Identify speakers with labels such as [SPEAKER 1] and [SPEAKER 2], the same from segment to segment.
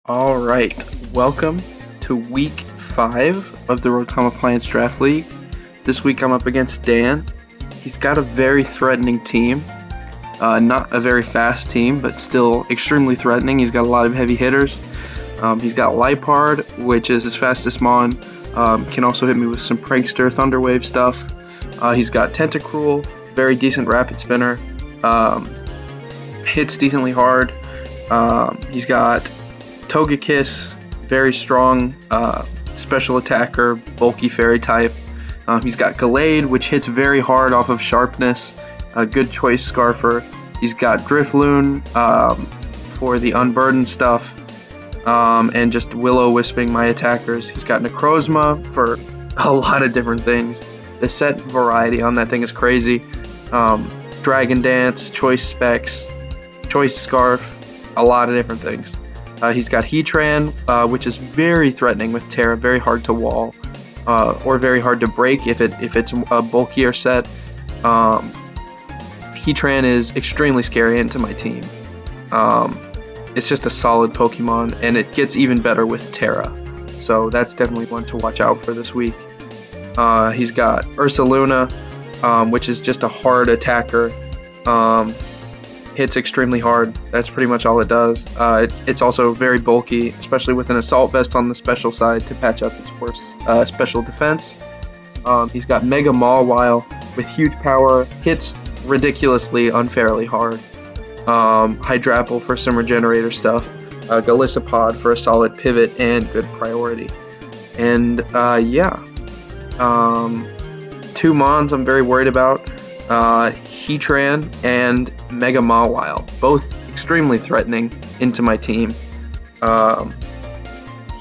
[SPEAKER 1] All right, welcome to week 5 of the Rotom Appliance Draft League. This week I'm up against Dan. He's got a very threatening team. Not a very fast team, but still extremely threatening. He's got a lot of heavy hitters. He's got Lipard, which is his fastest mon. Can also hit me with some Prankster, Thunderwave stuff. He's got Tentacruel, very decent rapid spinner. Hits decently hard. He's got Togekiss, very strong special attacker, bulky fairy type. He's got Gallade, which hits very hard off of sharpness. A good choice Scarfer. He's got Drifloon for the unburdened stuff, and just Will-O-Wisping my attackers. He's got Necrozma for a lot of different things. The set variety on that thing is crazy. Dragon Dance, choice Specs, choice Scarf, a lot of different things. He's got Heatran, which is very threatening with Terra, very hard to wall, or very hard to break if it's a bulkier set. Heatran is extremely scary into my team. It's just a solid Pokemon, and it gets even better with Terra. So that's definitely one to watch out for this week. He's got Ursaluna, which is just a hard attacker. Hits extremely hard. That's pretty much all it does. It's also very bulky, especially with an Assault Vest on the special side to patch up its worst special defense. He's got Mega Mawile with huge power, hits ridiculously unfairly hard. Hydrapple for some regenerator stuff. Golisopod for a solid pivot and good priority. And yeah. 2 Mons I'm very worried about. Heatran and Mega Mawile, both extremely threatening into my team.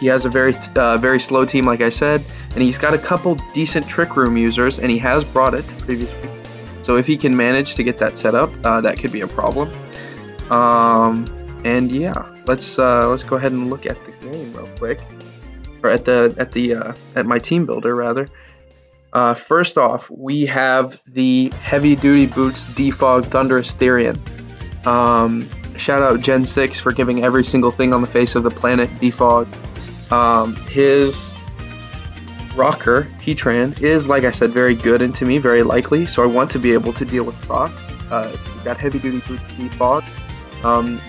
[SPEAKER 1] He has a very slow team, like I said, and he's got a couple decent Trick Room users, and he has brought it to previous weeks. So if he can manage to get that set up, that could be a problem. And yeah, let's go ahead and look at the game real quick, or at my team builder rather. First off, we have the Heavy Duty Boots Defog Thunderous Therian. Shout out Gen 6 for giving every single thing on the face of the planet defog. His rocker, Heatran, is, like I said, very good into me, very likely, so I want to be able to deal with rocks. We've got Heavy Duty Boots Defog.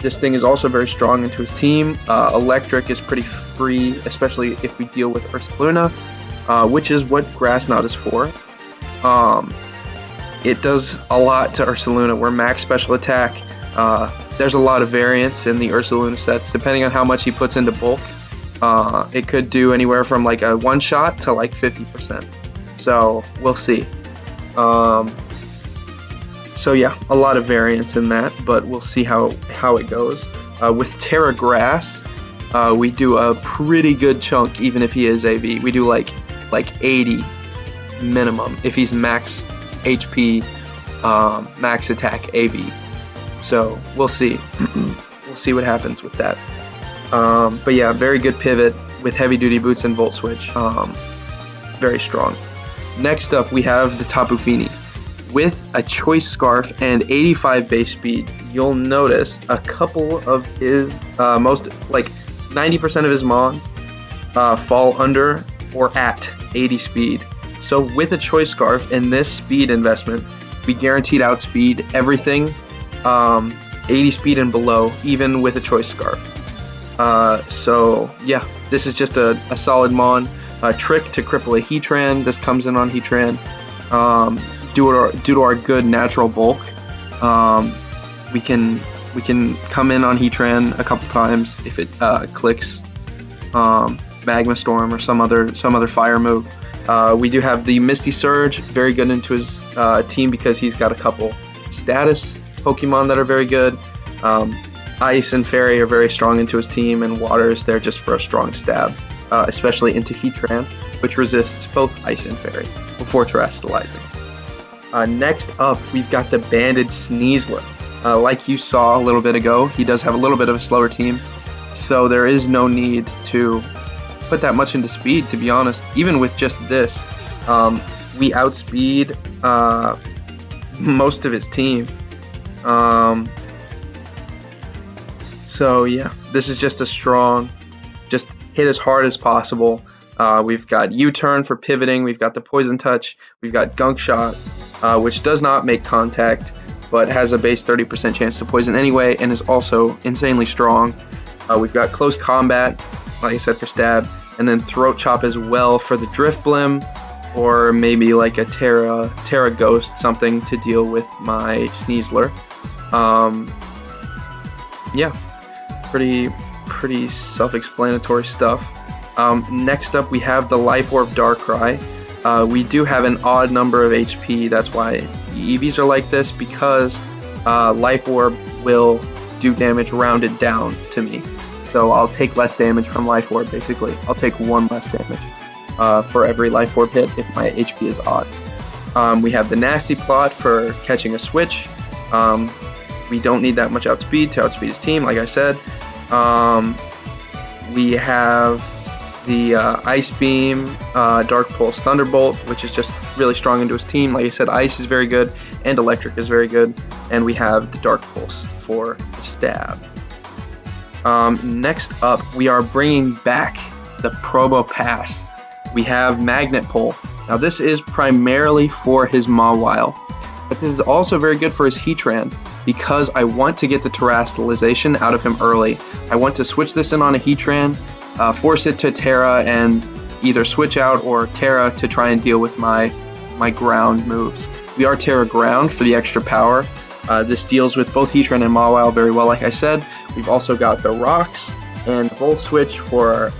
[SPEAKER 1] This thing is also very strong into his team. Electric is pretty free, especially if we deal with Ursaluna. Which is what Grass Knot is for. It does a lot to Ursaluna. We're max special attack. There's a lot of variance in the Ursaluna sets, depending on how much he puts into bulk. It could do anywhere from like a 1-shot to like 50%. So we'll see. So yeah, a lot of variance in that, but we'll see how it goes. With Terra Grass, we do a pretty good chunk, even if he is AV. We do like 80 minimum if he's max HP, max attack AV. So we'll see. We'll see what happens with that. But yeah, very good pivot with Heavy Duty Boots and Volt Switch. Very strong. Next up, we have the Tapu Fini. With a Choice Scarf and 85 base speed, you'll notice a couple of his 90% of his mons fall under or at 80 speed. So with a Choice Scarf and this speed investment, we guaranteed outspeed everything 80 speed and below, even with a Choice Scarf. So yeah, this is just a solid mon. Trick to cripple a Heatran. This comes in on Heatran. Due to our good natural bulk, we can come in on Heatran a couple times if it clicks. Magma Storm or some other fire move. We do have the Misty Surge, very good into his team because he's got a couple status Pokemon that are very good. Ice and Fairy are very strong into his team, and Water is there just for a strong stab, especially into Heatran, which resists both Ice and Fairy before terrestrializing. Next up, we've got the Banded Sneasler. Like you saw a little bit ago, he does have a little bit of a slower team, so there is no need to put that much into speed, to be honest. Even with just this, we outspeed most of his team. So yeah, this is just a strong just hit as hard as possible. We've got U-turn for pivoting, we've got the poison touch, we've got gunk shot, which does not make contact, but has a base 30% chance to poison anyway, and is also insanely strong. We've got close combat, like I said, for stab, and then throat chop as well for the drift blim, or maybe like a Terra Ghost, something to deal with my Sneasler. Yeah, pretty self-explanatory stuff. Next up, we have the Life Orb Darkrai. We do have an odd number of HP. That's why the EVs are like this, because Life Orb will do damage rounded down to me. So I'll take less damage from Life Orb, basically. I'll take 1 less damage for every Life Orb hit if my HP is odd. We have the Nasty Plot for catching a switch. We don't need that much outspeed to outspeed his team, like I said. We have the Ice Beam, Dark Pulse, Thunderbolt, which is just really strong into his team. Like I said, Ice is very good, and Electric is very good. And we have the Dark Pulse for the stab. Next up, we are bringing back the Probopass. We have Magnet Pull. Now this is primarily for his Mawile, but this is also very good for his Heatran, because I want to get the Terastallization out of him early. I want to switch this in on a Heatran, force it to Terra, and either switch out or Terra to try and deal with my ground moves. We are Terra Ground for the extra power. This deals with both Heatran and Mawile very well, like I said. We've also got the Rocks and Volt Switch for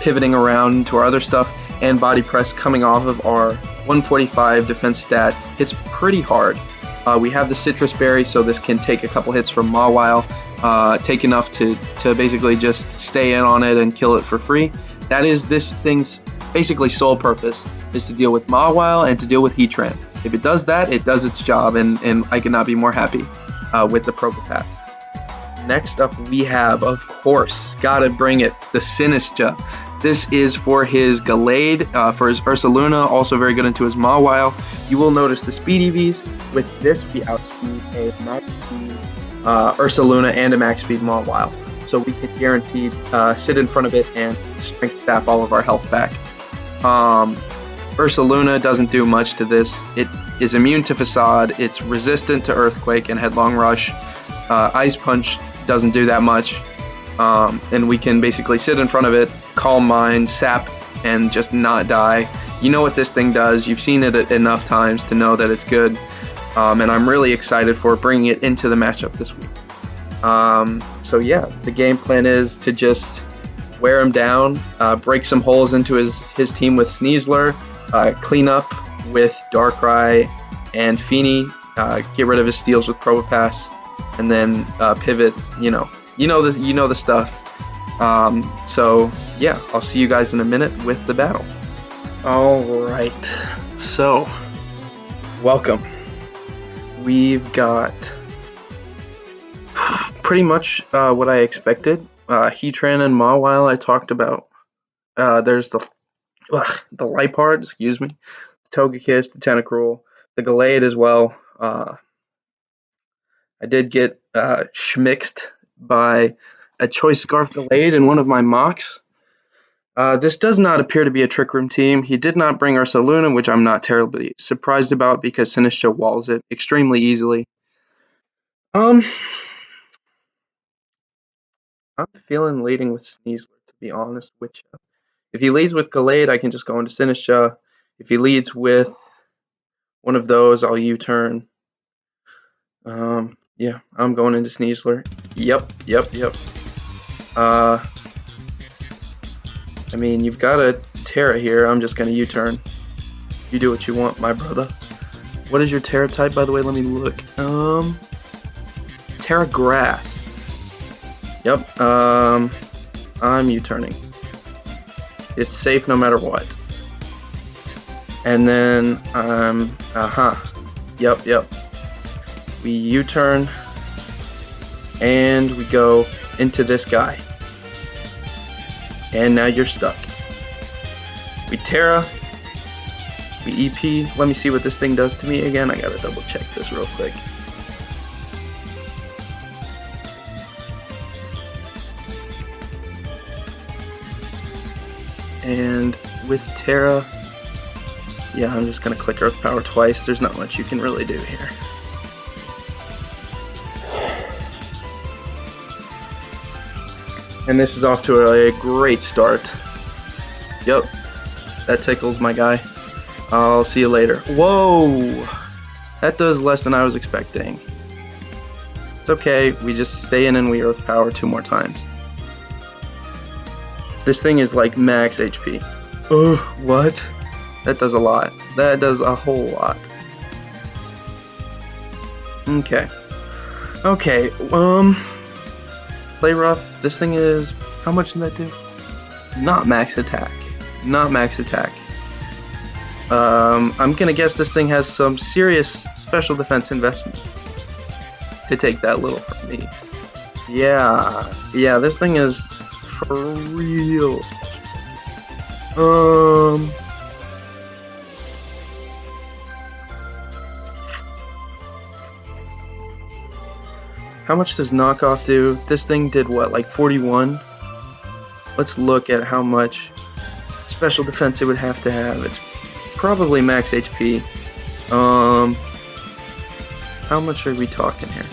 [SPEAKER 1] pivoting around to our other stuff, and Body Press coming off of our 145 defense stat. Hits pretty hard. We have the Citrus Berry, so this can take a couple hits from Mawile, take enough to basically just stay in on it and kill it for free. That is this thing's basically sole purpose, is to deal with Mawile and to deal with Heatran. If it does that, it does its job, and I could not be more happy with the Probopass. Next up, we have, of course, gotta bring it, the Sinistcha. This is for his Gallade, for his Ursaluna, also very good into his Mawile. You will notice the speed EVs. With this, we outspeed a max speed Ursaluna and a max speed Mawile. So we can guaranteed sit in front of it and strength sap all of our health back. Ursaluna doesn't do much to this. It is immune to Facade, it's resistant to Earthquake and Headlong Rush. Ice Punch doesn't do that much. And we can basically sit in front of it, Calm Mind, sap, and just not die. You know what this thing does. You've seen it enough times to know that it's good. And I'm really excited for bringing it into the matchup this week. So yeah, the game plan is to just wear him down, break some holes into his team with Sneasler, clean up with Darkrai and FINI, get rid of his steals with Probopass, and then pivot. You know the stuff. So yeah, I'll see you guys in a minute with the battle. All right, so welcome. We've got pretty much what I expected. Heatran and Mawile I talked about. There's the Liepard, excuse me, the Togekiss, the Tentacruel, the Gallade as well. I did get schmixed by a Choice Scarf Gallade in one of my mocks. This does not appear to be a Trick Room team. He did not bring Ursaluna, which I'm not terribly surprised about because Sinistcha walls it extremely easily. I'm feeling leading with Sneasler, to be honest with you. If he leads with Gallade, I can just go into Sinistcha. If he leads with one of those, I'll U-turn. Yeah, I'm going into Sneasler. Yep. I mean, you've got a Terra here. I'm just going to U-turn. You do what you want, my brother. What is your Terra type, by the way? Let me look. Terra Grass. Yep. I'm U-turning. It's safe no matter what. And then, Yep. We U-turn, and we go into this guy. And now you're stuck. We Terra, we EP. Let me see what this thing does to me again. I gotta double check this real quick. And with Terra, yeah, I'm just gonna click Earth Power twice. There's not much you can really do here. And this is off to a great start. Yep, that tickles my guy. I'll see you later. Whoa! That does less than I was expecting. It's okay, we just stay in and we Earth Power 2 more times. This thing is like max HP. Oh, what? That does a lot. That does a whole lot. Okay. Okay, play rough. This thing is, how much did that do? Not max attack. Not max attack. I'm gonna guess this thing has some serious special defense investment to take that little from me. Yeah, this thing is for real. How much does knockoff do? This thing did what, like 41? Let's look at how much special defense it would have to have. It's probably max HP. How much are we talking here?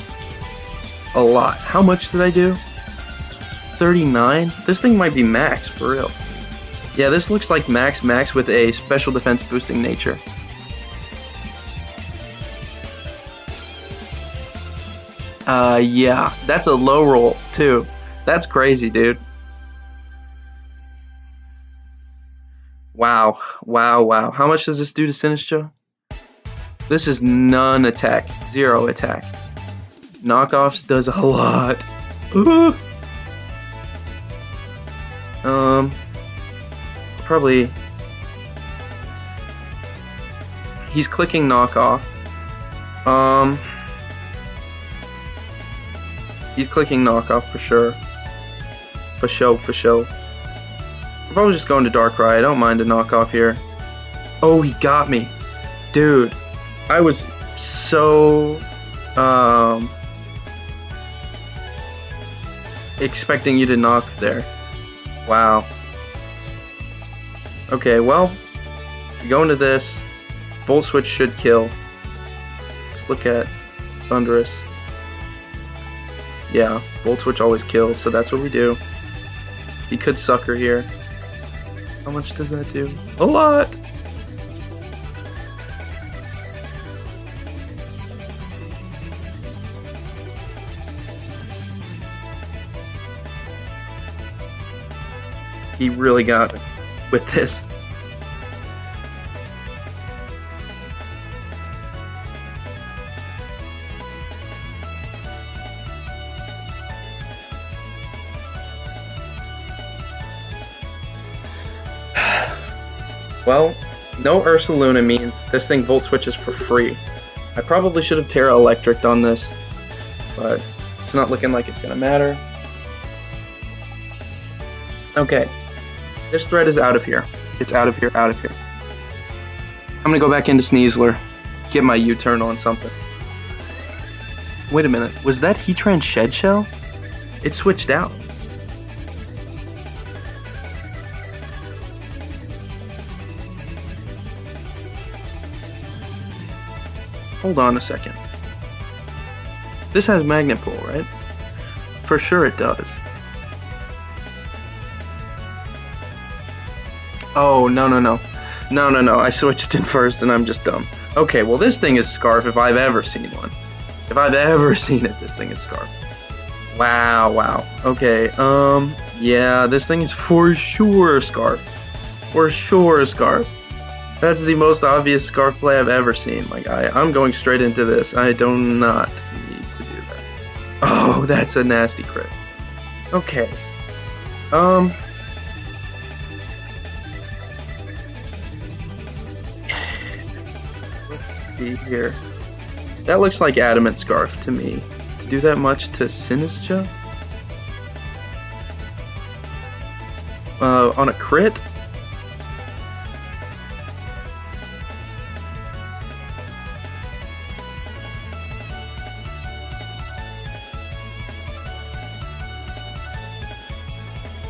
[SPEAKER 1] A lot. How much did I do? 39? This thing might be max, for real. Yeah, this looks like max with a special defense boosting nature. Yeah, that's a low roll, too. That's crazy, dude. Wow. How much does this do to Sinistcha? This is none attack, 0 attack. Knockoffs does a lot. Ooh. Probably. He's clicking knockoff. He's clicking knockoff for sure. For sure. I'm probably just going to Darkrai. I don't mind a knockoff here. Oh, he got me. Dude, I was so expecting you to knock there. Wow. Okay, well, go into this. Volt Switch should kill. Let's look at Thunderous. Yeah, Volt Switch always kills, so that's what we do. He could Sucker here. How much does that do? A lot! He really got it with this. Well, no Ursaluna means this thing Volt Switches for free. I probably should have Terra Electric'd on this, but it's not looking like it's gonna matter. Okay, this thread is out of here. It's out of here. I'm gonna go back into Sneasler, get my U-turn on something. Wait a minute, was that Heatran Shed Shell? It switched out. Hold on a second. This has Magnet Pull, right? For sure it does. Oh, no. I switched in first and I'm just dumb. Okay, well this thing is Scarf if I've ever seen one. If I've ever seen it, this thing is Scarf. Wow. Okay, yeah, this thing is for sure Scarf. For sure Scarf. That's the most obvious Scarf play I've ever seen, my guy. I'm going straight into this. I do not need to do that. Oh, that's a nasty crit. Okay. Let's see here. That looks like Adamant Scarf to me. To do that much to Sinistcha? On a crit?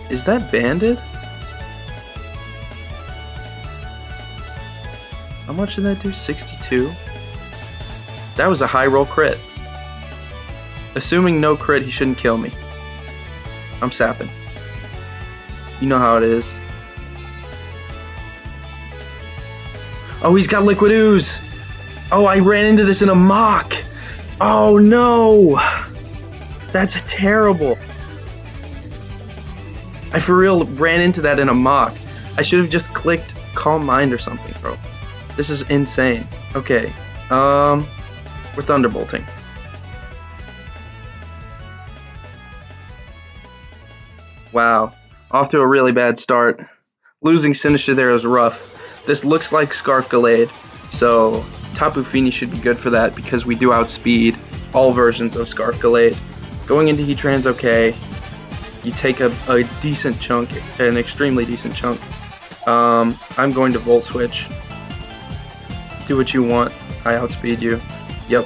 [SPEAKER 1] Is that Banded? How much did that do? 62? That was a high roll crit. Assuming no crit, he shouldn't kill me. I'm sapping. You know how it is. Oh, he's got liquid ooze. Oh, I ran into this in a mock. Oh no. That's terrible. I for real ran into that in a mock. I should have just clicked Calm Mind or something, bro. This is insane. Okay. We're thunderbolting. Wow. Off to a really bad start. Losing Sinister there is rough. This looks like Scarf Gallade, so Tapu Fini should be good for that because we do outspeed all versions of Scarf Gallade. Going into Heatran's okay. You take a decent chunk, an extremely decent chunk. I'm going to Volt Switch. Do what you want. I outspeed you. Yep.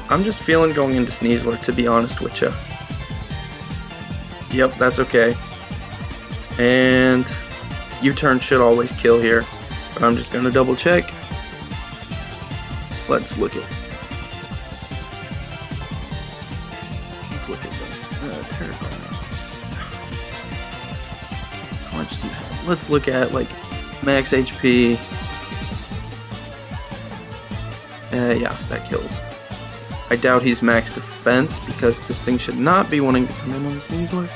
[SPEAKER 1] I'm just feeling going into Sneasler, to be honest with you. Yep, that's okay. And U-turn should always kill here, but I'm just gonna double check. Let's look at this. Terragrass. How much do you have? Let's look at like max HP. Yeah, that kills. I doubt he's max defense because this thing should not be wanting to come in on the Sneasler.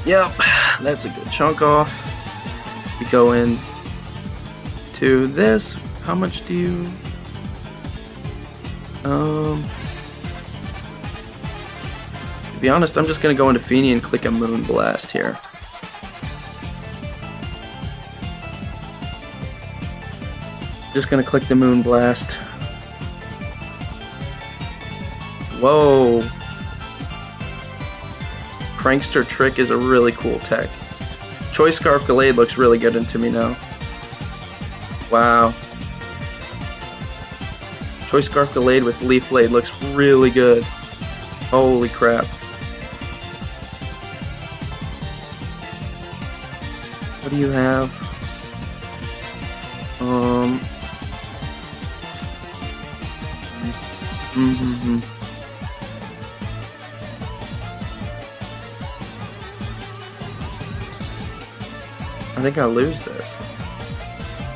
[SPEAKER 1] Yep, that's a good chunk off. We go in to this. How much do you... To be honest, I'm just gonna go into FINI and click a Moon Blast here. Just gonna click the Moon Blast. Whoa. Prankster Trick is a really cool tech. Choice Scarf Gallade looks really good into me now. Wow. Choice Scarf Gallade with Leaf Blade looks really good. Holy crap. What do you have? I think I'll lose this.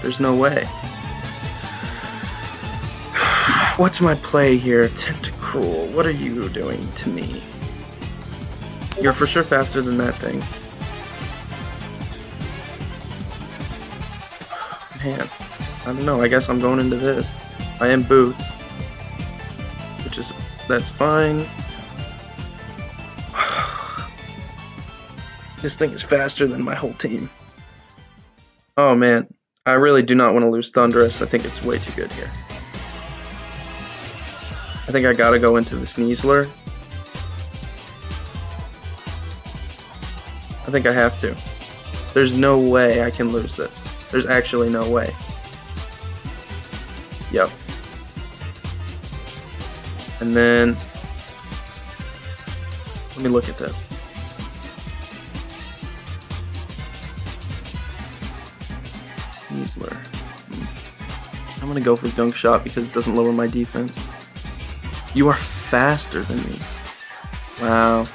[SPEAKER 1] There's no way. What's my play here? Tentacruel, what are you doing to me? You're for sure faster than that thing. Man, I don't know, I guess I'm going into this. I am Boots. That's fine. This thing is faster than my whole team. Oh man, I really do not want to lose Thundurus. I think it's way too good here. I think I gotta go into the Sneasler. I think I have to. There's no way I can lose this. There's actually no way. Yep. And then, let me look at this. Sneasler. I'm gonna go for Gunk Shot because it doesn't lower my defense. You are faster than me. Wow.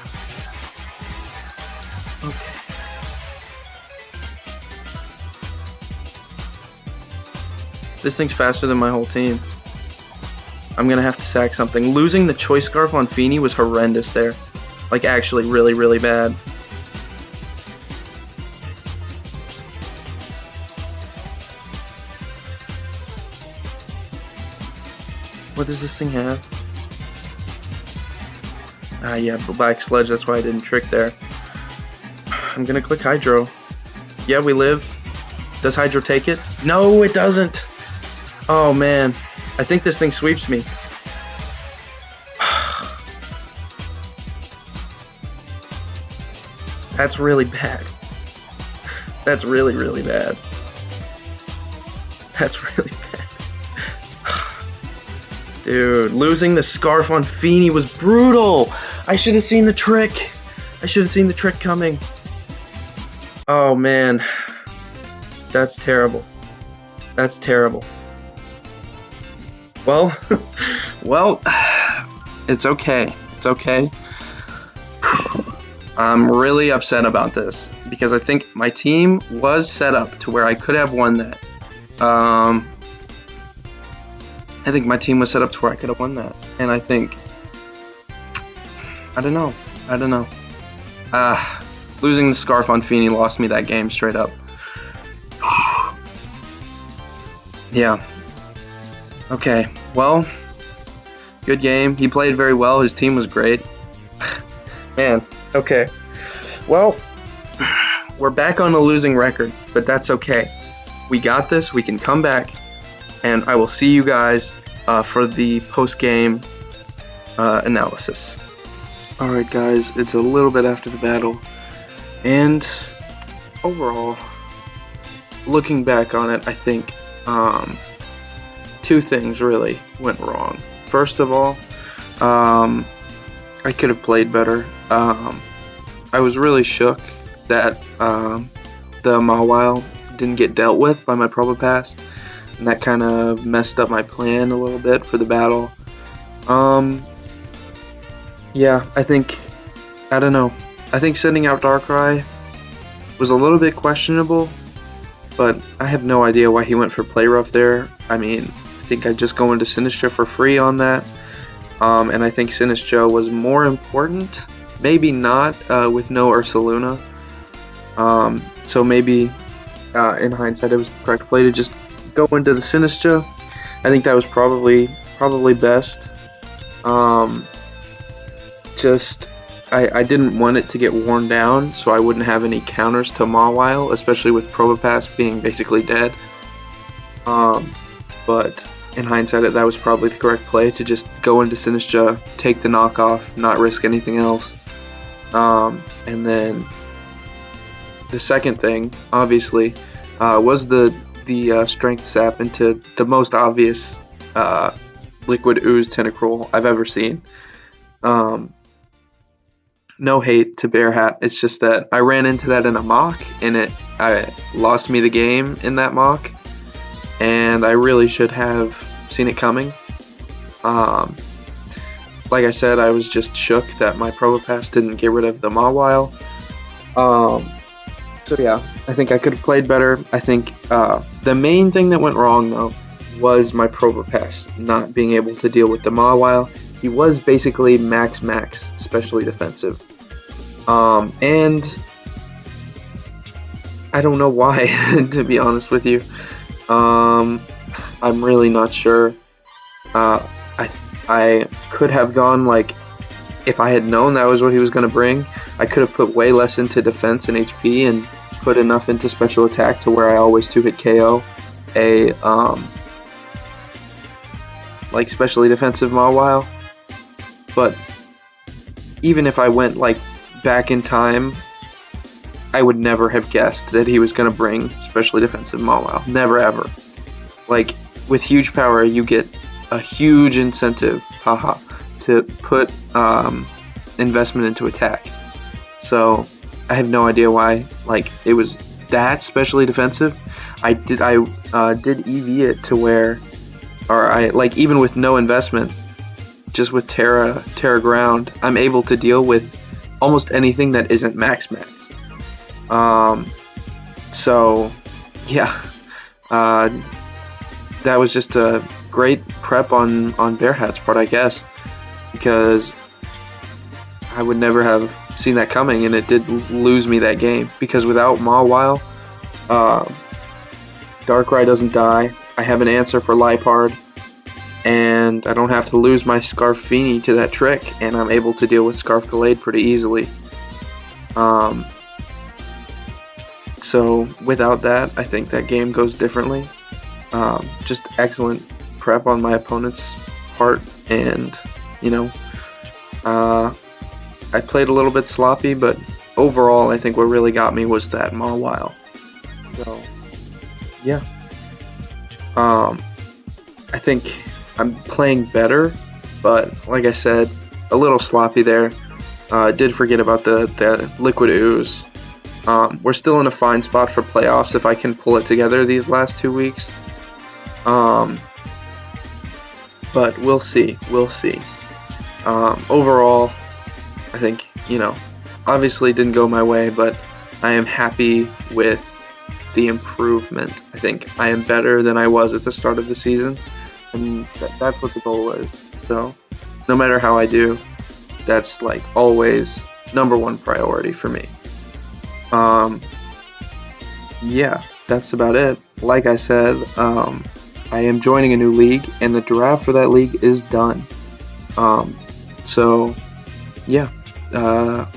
[SPEAKER 1] Okay. This thing's faster than my whole team. I'm gonna have to sack something. Losing the Choice Scarf on FINI was horrendous there. Like, actually really, really bad. What does this thing have? Ah, yeah, Black Sledge, that's why I didn't trick there. I'm gonna click Hydro. Yeah, we live. Does Hydro take it? No, it doesn't! Oh, man. I think this thing sweeps me. That's really bad. That's really, really bad. That's really bad. Dude, losing the Scarf on FINI was brutal! I should have seen the trick. I should have seen the trick coming. Oh man, that's terrible. That's terrible. Well, well, it's okay. It's okay. I'm really upset about this because I think my team was set up to where I could have won that. I think my team was set up to where I could have won that, and I think I don't know. Losing the scarf on FINI lost me that game straight up. Yeah. Okay. Well, good game. He played very well. His team was great. Man. Okay. Well, we're back on a losing record, but that's okay. We got this. We can come back, and I will see you guys for the post-game analysis. Alright guys, it's a little bit after the battle, and overall, looking back on it, I think two things really went wrong. First of all, I could have played better. I was really shook that the Mawile didn't get dealt with by my Probopass, and that kind of messed up my plan a little bit for the battle. Yeah, I think sending out Darkrai was a little bit questionable, but I have no idea why he went for Play Rough there. I mean, I think I'd just go into Sinistcha for free on that, and I think Sinistcha was more important. Maybe not with no Ursaluna, so maybe in hindsight it was the correct play to just go into the Sinistcha. I think that was probably best. I didn't want it to get worn down, so I wouldn't have any counters to Mawile, especially with Probopass being basically dead. But in hindsight, that was probably the correct play to just go into Sinistcha, take the knockoff, not risk anything else. And then the second thing, obviously, was the Strength Sap into the most obvious Liquid Ooze Tentacruel I've ever seen. No hate to bearhat, it's just that I ran into that in a mock, and it lost me the game in that mock, and I really should have seen it coming. Like I said, I was just shook that my Probopass didn't get rid of the Mawile. So yeah, I think I could have played better. I think the main thing that went wrong, though, was my Probopass not being able to deal with the Mawile. He was basically max, especially defensive. And I don't know why, to be honest with you. I'm really not sure. I could have gone, like, if I had known that was what he was going to bring, I could have put way less into defense and HP and put enough into special attack to where I always 2-hit KO a, like, specially defensive Mawile. But even if I went, like, back in time, I would never have guessed that he was going to bring specially defensive Mawile. Never, ever. Like, with huge power, you get a huge incentive, to put investment into attack. So, I have no idea why, like, it was that specially defensive. I did EV it to where, or even with no investment, just with Terra Ground, I'm able to deal with almost anything that isn't max. So yeah, that was just a great prep on bearhat's part, I guess, because I would never have seen that coming, and it did lose me that game, because without Mawile, Darkrai doesn't die. I have an answer for Liepard, and I don't have to lose my Scarf FINI to that trick, and I'm able to deal with Scarf Gallade pretty easily. So without that, I think that game goes differently. Just excellent prep on my opponent's part, and I played a little bit sloppy, but overall I think what really got me was that Mawile. So yeah, I think I'm playing better, but like I said, a little sloppy there. Did forget about the Liquid Ooze. We're still in a fine spot for playoffs if I can pull it together these last 2 weeks. But we'll see. We'll see. Overall, I think, obviously didn't go my way, but I am happy with the improvement. I think I am better than I was at the start of the season, and that's what the goal is. So no matter how I do, that's like always #1 priority for me. Yeah, that's about it. Like I said, I am joining a new league, and the draft for that league is done. So yeah,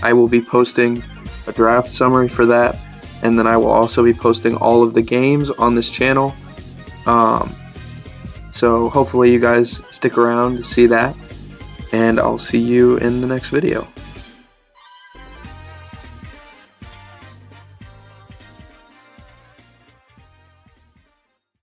[SPEAKER 1] I will be posting a draft summary for that, and then I will also be posting all of the games on this channel. So hopefully you guys stick around to see that, and I'll see you in the next video.